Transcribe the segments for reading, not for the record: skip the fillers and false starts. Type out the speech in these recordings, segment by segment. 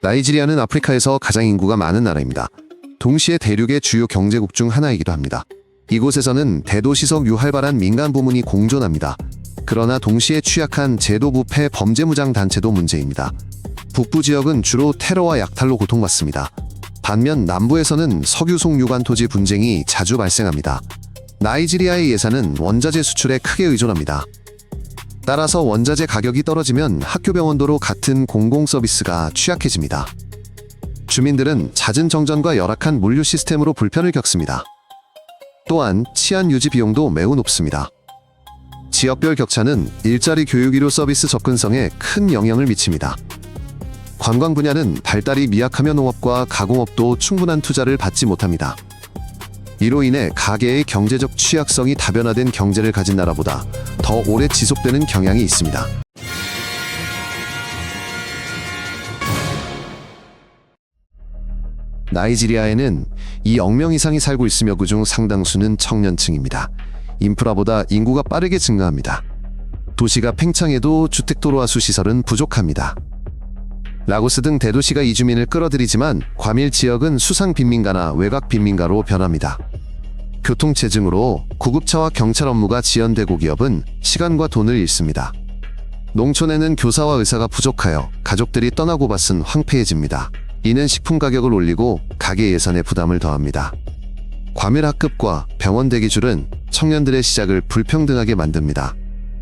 나이지리아는 아프리카에서 가장 인구가 많은 나라입니다. 동시에 대륙의 주요 경제국 중 하나이기도 합니다. 이곳에서는 대도시적 유활발한 민간 부문이 공존합니다. 그러나 동시에 취약한 제도 부패 범죄 무장 단체도 문제입니다. 북부 지역은 주로 테러와 약탈로 고통받습니다. 반면 남부에서는 석유 송유관 토지 분쟁이 자주 발생합니다. 나이지리아의 예산은 원자재 수출에 크게 의존합니다. 따라서 원자재 가격이 떨어지면 학교 병원도로 같은 공공 서비스가 취약해집니다. 주민들은 잦은 정전과 열악한 물류 시스템으로 불편을 겪습니다. 또한 치안 유지 비용도 매우 높습니다. 지역별 격차는 일자리 교육의료 서비스 접근성에 큰 영향을 미칩니다. 관광 분야는 발달이 미약하며 농업과 가공업도 충분한 투자를 받지 못합니다. 이로 인해 가계의 경제적 취약성이 다변화된 경제를 가진 나라보다 더 오래 지속되는 경향이 있습니다. 나이지리아에는 2억 명 이상이 살고 있으며 그중 상당수는 청년층입니다. 인프라보다 인구가 빠르게 증가합니다. 도시가 팽창해도 주택도로와 수시설은 부족합니다. 라고스 등 대도시가 이주민을 끌어들이지만 과밀 지역은 수상 빈민가나 외곽 빈민가로 변합니다. 교통체증으로 구급차와 경찰 업무가 지연되고 기업은 시간과 돈을 잃습니다. 농촌에는 교사와 의사가 부족하여 가족들이 떠나고 밭은 황폐해집니다. 이는 식품 가격을 올리고 가계 예산에 부담을 더합니다. 과밀 학급과 병원 대기줄은 청년들의 시작을 불평등하게 만듭니다.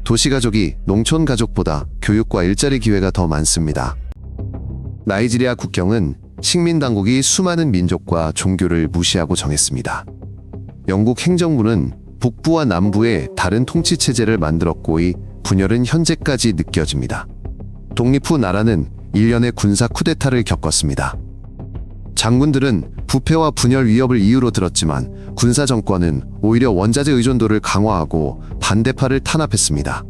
도시가족이 농촌 가족보다 교육과 일자리 기회가 더 많습니다. 나이지리아 국경은 식민당국이 수많은 민족과 종교를 무시하고 정했습니다. 영국 행정부는 북부와 남부에 다른 통치체제를 만들었고 이 분열은 현재까지 느껴집니다. 독립 후 나라는 일련의 군사 쿠데타를 겪었습니다. 장군들은 부패와 분열 위협을 이유로 들었지만 군사 정권은 오히려 원자재 의존도를 강화하고 반대파를 탄압했습니다.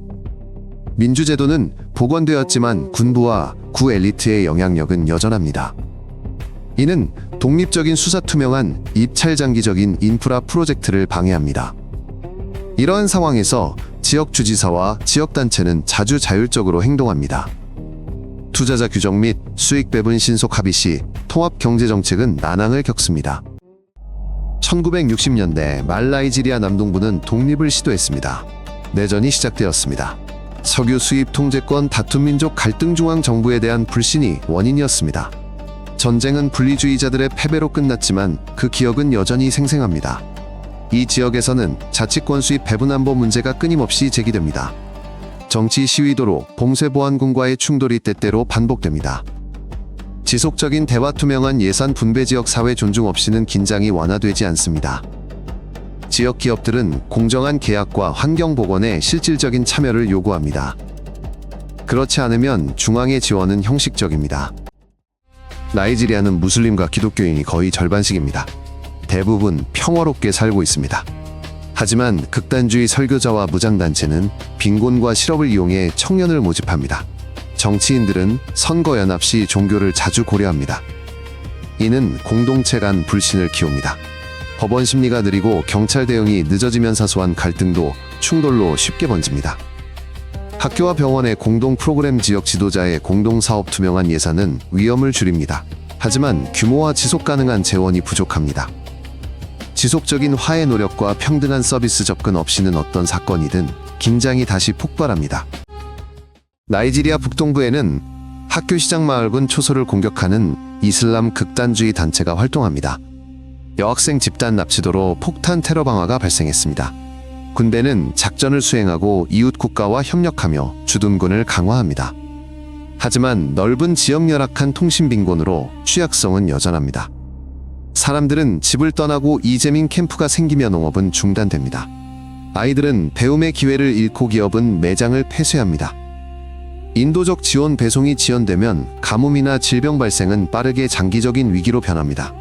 민주제도는 복원되었지만 군부와 구 엘리트의 영향력은 여전합니다. 이는 독립적인 수사 투명한 입찰장기적인 인프라 프로젝트를 방해합니다. 이러한 상황에서 지역 주지사와 지역단체는 자주 자율적으로 행동합니다. 투자자 규정 및 수익 배분 신속 합의 시 통합 경제정책은 난항을 겪습니다. 1960년대 말 나이지리아 남동부는 독립을 시도했습니다. 내전이 시작되었습니다. 석유 수입 통제권 다툼 민족 갈등 중앙 정부에 대한 불신이 원인이었습니다. 전쟁은 분리주의자들의 패배로 끝났지만 그 기억은 여전히 생생합니다. 이 지역에서는 자치권 수입 배분 안보 문제가 끊임없이 제기됩니다. 정치 시위도로 봉쇄보안군과의 충돌이 때때로 반복됩니다. 지속적인 대화 투명한 예산 분배 지역 사회 존중 없이는 긴장이 완화되지 않습니다. 지역 기업들은 공정한 계약과 환경 복원에 실질적인 참여를 요구합니다. 그렇지 않으면 중앙의 지원은 형식적입니다. 나이지리아는 무슬림과 기독교인이 거의 절반씩입니다. 대부분 평화롭게 살고 있습니다. 하지만 극단주의 설교자와 무장단체는 빈곤과 실업을 이용해 청년을 모집합니다. 정치인들은 선거연합 시 종교를 자주 고려합니다. 이는 공동체 간 불신을 키웁니다. 법원 심리가 느리고 경찰 대응이 늦어지면 사소한 갈등도 충돌로 쉽게 번집니다. 학교와 병원의 공동 프로그램 지역 지도자의 공동사업 투명한 예산은 위험을 줄입니다. 하지만 규모와 지속 가능한 재원이 부족합니다. 지속적인 화해 노력과 평등한 서비스 접근 없이는 어떤 사건이든 긴장이 다시 폭발합니다. 나이지리아 북동부에는 학교 시장 마을군 초소를 공격하는 이슬람 극단주의 단체가 활동합니다. 여학생 집단 납치도로 폭탄 테러 방화가 발생했습니다. 군대는 작전을 수행하고 이웃 국가와 협력하며 주둔군을 강화합니다. 하지만 넓은 지역 열악한 통신 빈곤으로 취약성은 여전합니다. 사람들은 집을 떠나고 이재민 캠프가 생기며 농업은 중단됩니다. 아이들은 배움의 기회를 잃고 기업은 매장을 폐쇄합니다. 인도적 지원 배송이 지연되면 가뭄이나 질병 발생은 빠르게 장기적인 위기로 변합니다.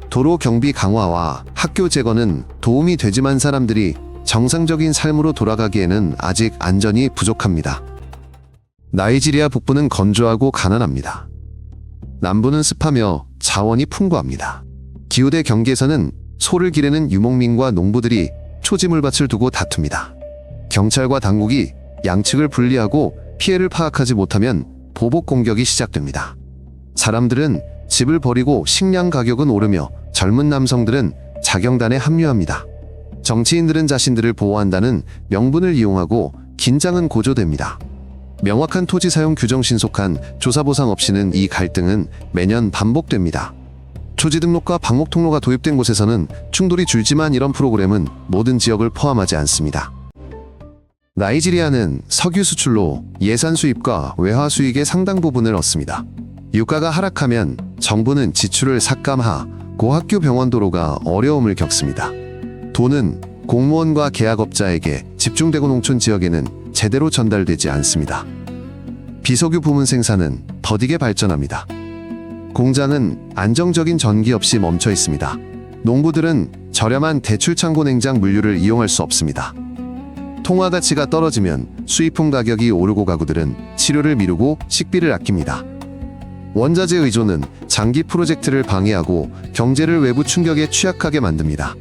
도로 경비 강화와 학교 재건은 도움이 되지만 사람들이 정상적인 삶으로 돌아가기에는 아직 안전이 부족합니다. 나이지리아 북부는 건조하고 가난합니다. 남부는 습하며 자원이 풍부합니다. 기후대 경기에서는 소를 기르는 유목민과 농부들이 초지물밭을 두고 다툽니다. 경찰과 당국이 양측을 분리하고 피해를 파악하지 못하면 보복 공격이 시작됩니다. 사람들은 집을 버리고 식량 가격은 오르며 젊은 남성들은 자경단에 합류합니다. 정치인들은 자신들을 보호한다는 명분을 이용하고 긴장은 고조됩니다. 명확한 토지 사용 규정 신속한 조사 보상 없이는 이 갈등은 매년 반복됩니다. 초지 등록과 방목 통로가 도입된 곳에서는 충돌이 줄지만 이런 프로그램은 모든 지역을 포함하지 않습니다. 나이지리아는 석유 수출로 예산 수입과 외화 수익의 상당 부분을 얻습니다. 유가가 하락하면 정부는 지출을 삭감하고 학교 병원 도로가 어려움을 겪습니다. 돈은 공무원과 계약업자에게 집중되고 농촌 지역에는 제대로 전달되지 않습니다. 비석유 부문 생산은 더디게 발전합니다. 공장은 안정적인 전기 없이 멈춰 있습니다. 농부들은 저렴한 대출 창고 냉장 물류를 이용할 수 없습니다. 통화 가치가 떨어지면 수입품 가격이 오르고 가구들은 치료를 미루고 식비를 아낍니다. 원자재 의존은 장기 프로젝트를 방해하고 경제를 외부 충격에 취약하게 만듭니다.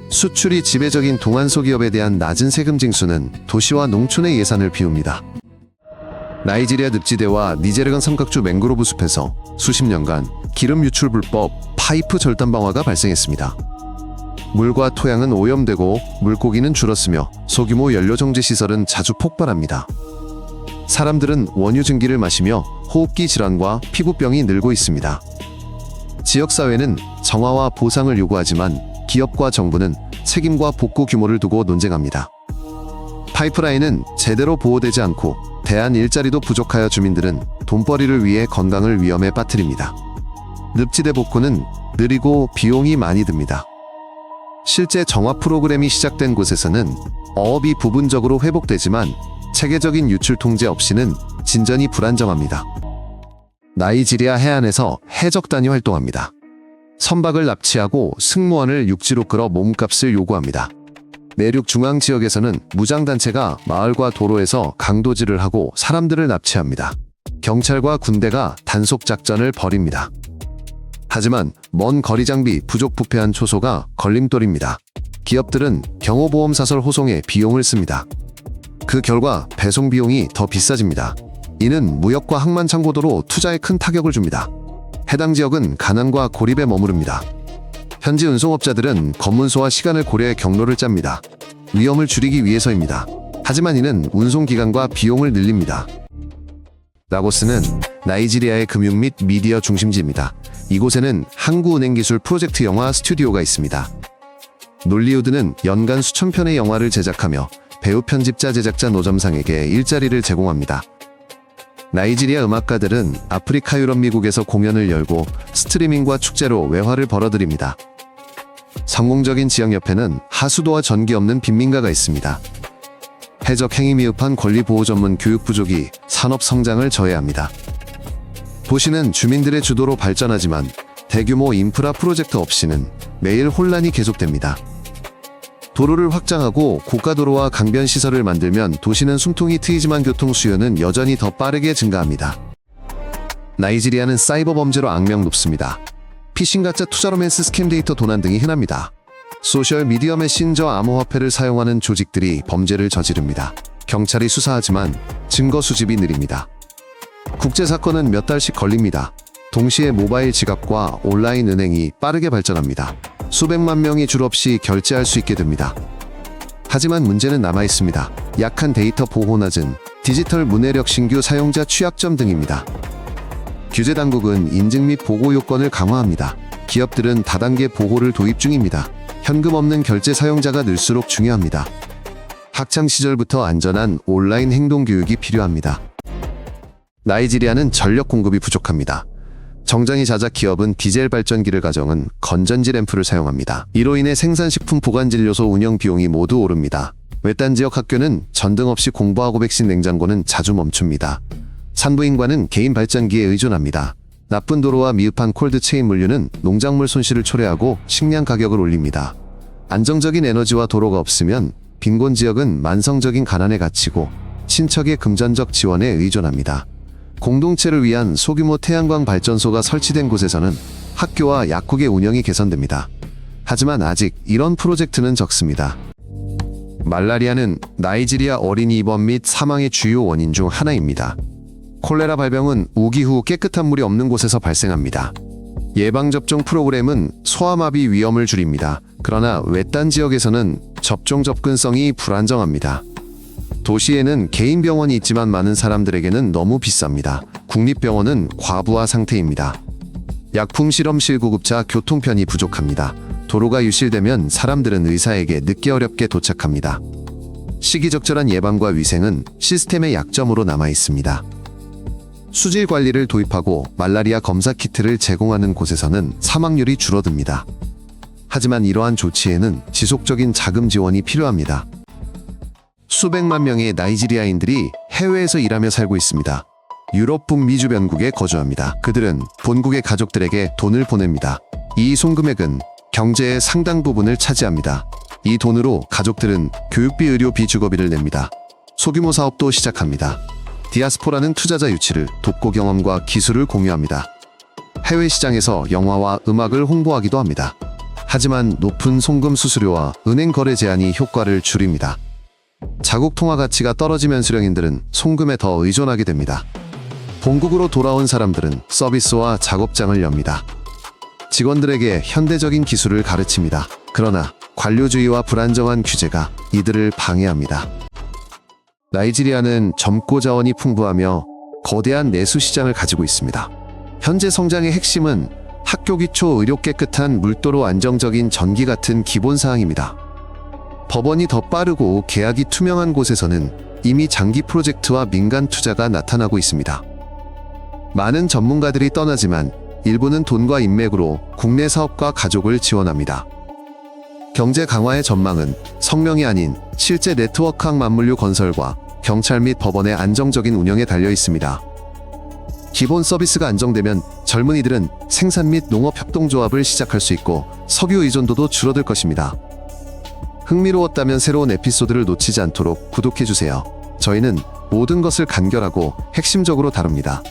수출이 지배적인 동안소 기업에 대한 낮은 세금 징수는 도시와 농촌의 예산을 비웁니다. 나이지리아 늪지대와 니제르강 삼각주 맹그로브 숲에서 수십 년간 기름 유출 불법 파이프 절단 방화가 발생했습니다. 물과 토양은 오염되고 물고기는 줄었으며 소규모 연료 정제 시설은 자주 폭발합니다. 사람들은 원유 증기를 마시며 호흡기 질환과 피부병이 늘고 있습니다. 지역사회는 정화와 보상을 요구하지만 기업과 정부는 책임과 복구 규모를 두고 논쟁합니다. 파이프라인은 제대로 보호되지 않고 대안 일자리도 부족하여 주민들은 돈벌이를 위해 건강을 위험에 빠뜨립니다. 늪지대 복구는 느리고 비용이 많이 듭니다. 실제 정화 프로그램이 시작된 곳에서는 어업이 부분적으로 회복되지만 체계적인 유출 통제 없이는 진전이 불안정합니다. 나이지리아 해안에서 해적단이 활동합니다. 선박을 납치하고 승무원을 육지로 끌어 몸값을 요구합니다. 내륙 중앙 지역에서는 무장단체가 마을과 도로에서 강도질을 하고 사람들을 납치합니다. 경찰과 군대가 단속작전을 벌입니다. 하지만 먼 거리 장비 부족 부패한 초소가 걸림돌입니다. 기업들은 경호보험사설 호송에 비용을 씁니다. 그 결과 배송 비용이 더 비싸집니다. 이는 무역과 항만 창고도로 투자에 큰 타격을 줍니다. 해당 지역은 가난과 고립에 머무릅니다. 현지 운송업자들은 검문소와 시간을 고려해 경로를 짭니다. 위험을 줄이기 위해서입니다. 하지만 이는 운송기간과 비용을 늘립니다. 라고스는 나이지리아의 금융 및 미디어 중심지입니다. 이곳에는 항구은행기술 프로젝트 영화 스튜디오가 있습니다. 놀리우드는 연간 수천 편의 영화를 제작하며 배우 편집자 제작자 노점상에게 일자리를 제공합니다. 나이지리아 음악가들은 아프리카 유럽 미국에서 공연을 열고 스트리밍과 축제로 외화를 벌어들입니다. 성공적인 지역 옆에는 하수도와 전기 없는 빈민가가 있습니다. 해적 행위 미흡한 권리 보호 전문 교육 부족이 산업 성장을 저해합니다. 도시는 주민들의 주도로 발전하지만 대규모 인프라 프로젝트 없이는 매일 혼란이 계속됩니다. 도로를 확장하고 고가도로와 강변 시설을 만들면 도시는 숨통이 트이지만 교통 수요는 여전히 더 빠르게 증가합니다. 나이지리아는 사이버 범죄로 악명 높습니다. 피싱 가짜 투자 로맨스 스캠 데이터 도난 등이 흔합니다. 소셜 미디어 메신저 암호화폐를 사용하는 조직들이 범죄를 저지릅니다. 경찰이 수사하지만 증거 수집이 느립니다. 국제 사건은 몇 달씩 걸립니다. 동시에 모바일 지갑과 온라인 은행이 빠르게 발전합니다. 수백만 명이 줄 없이 결제할 수 있게 됩니다. 하지만 문제는 남아 있습니다. 약한 데이터 보호 낮은 디지털 문해력 신규 사용자 취약점 등입니다. 규제 당국은 인증 및 보고 요건을 강화합니다. 기업들은 다단계 보호를 도입 중입니다. 현금 없는 결제 사용자가 늘수록 중요합니다. 학창 시절부터 안전한 온라인 행동 교육이 필요합니다. 나이지리아는 전력 공급이 부족합니다. 정전이 잦아 기업은 디젤 발전기를 가정은 건전지 램프를 사용합니다. 이로 인해 생산식품 보관진료소 운영 비용이 모두 오릅니다. 외딴 지역 학교는 전등 없이 공부하고 백신 냉장고는 자주 멈춥니다. 산부인과는 개인 발전기에 의존합니다. 나쁜 도로와 미흡한 콜드체인 물류는 농작물 손실을 초래하고 식량 가격을 올립니다. 안정적인 에너지와 도로가 없으면 빈곤 지역은 만성적인 가난에 갇히고 친척의 금전적 지원에 의존합니다. 공동체를 위한 소규모 태양광 발전소가 설치된 곳에서는 학교와 약국의 운영이 개선됩니다. 하지만 아직 이런 프로젝트는 적습니다. 말라리아는 나이지리아 어린이 입원 및 사망의 주요 원인 중 하나입니다. 콜레라 발병은 우기 후 깨끗한 물이 없는 곳에서 발생합니다. 예방접종 프로그램은 소아마비 위험을 줄입니다. 그러나 외딴 지역에서는 접종 접근성이 불안정합니다. 도시에는 개인 병원이 있지만 많은 사람들에게는 너무 비쌉니다. 국립병원은 과부하 상태입니다. 약품 실험실 구급차 교통편이 부족합니다. 도로가 유실되면 사람들은 의사에게 늦게 어렵게 도착합니다. 시기적절한 예방과 위생은 시스템의 약점으로 남아 있습니다. 수질 관리를 도입하고 말라리아 검사 키트를 제공하는 곳에서는 사망률이 줄어듭니다. 하지만 이러한 조치에는 지속적인 자금 지원이 필요합니다. 수백만 명의 나이지리아인들이 해외에서 일하며 살고 있습니다. 유럽 북미 주변국에 거주합니다. 그들은 본국의 가족들에게 돈을 보냅니다. 이 송금액은 경제의 상당 부분을 차지합니다. 이 돈으로 가족들은 교육비, 의료비, 주거비를 냅니다. 소규모 사업도 시작합니다. 디아스포라는 투자자 유치를 돕고 경험과 기술을 공유합니다. 해외 시장에서 영화와 음악을 홍보하기도 합니다. 하지만 높은 송금 수수료와 은행 거래 제한이 효과를 줄입니다. 자국 통화 가치가 떨어지면 수령인들은 송금에 더 의존하게 됩니다. 본국으로 돌아온 사람들은 서비스와 작업장을 엽니다. 직원들에게 현대적인 기술을 가르칩니다. 그러나 관료주의와 불안정한 규제가 이들을 방해합니다. 나이지리아는 젊고 자원이 풍부하며 거대한 내수 시장을 가지고 있습니다. 현재 성장의 핵심은 학교 기초 의료, 깨끗한 물도로, 안정적인 전기 같은 기본 사항입니다. 법원이 더 빠르고 계약이 투명한 곳에서는 이미 장기 프로젝트와 민간 투자가 나타나고 있습니다. 많은 전문가들이 떠나지만 일부는 돈과 인맥으로 국내 사업과 가족을 지원합니다. 경제 강화의 전망은 성명이 아닌 실제 네트워크학 만물류 건설과 경찰 및 법원의 안정적인 운영에 달려 있습니다. 기본 서비스가 안정되면 젊은이들은 생산 및 농업 협동조합을 시작할 수 있고 석유 의존도도 줄어들 것입니다. 흥미로웠다면 새로운 에피소드를 놓치지 않도록 구독해주세요. 저희는 모든 것을 간결하고 핵심적으로 다룹니다.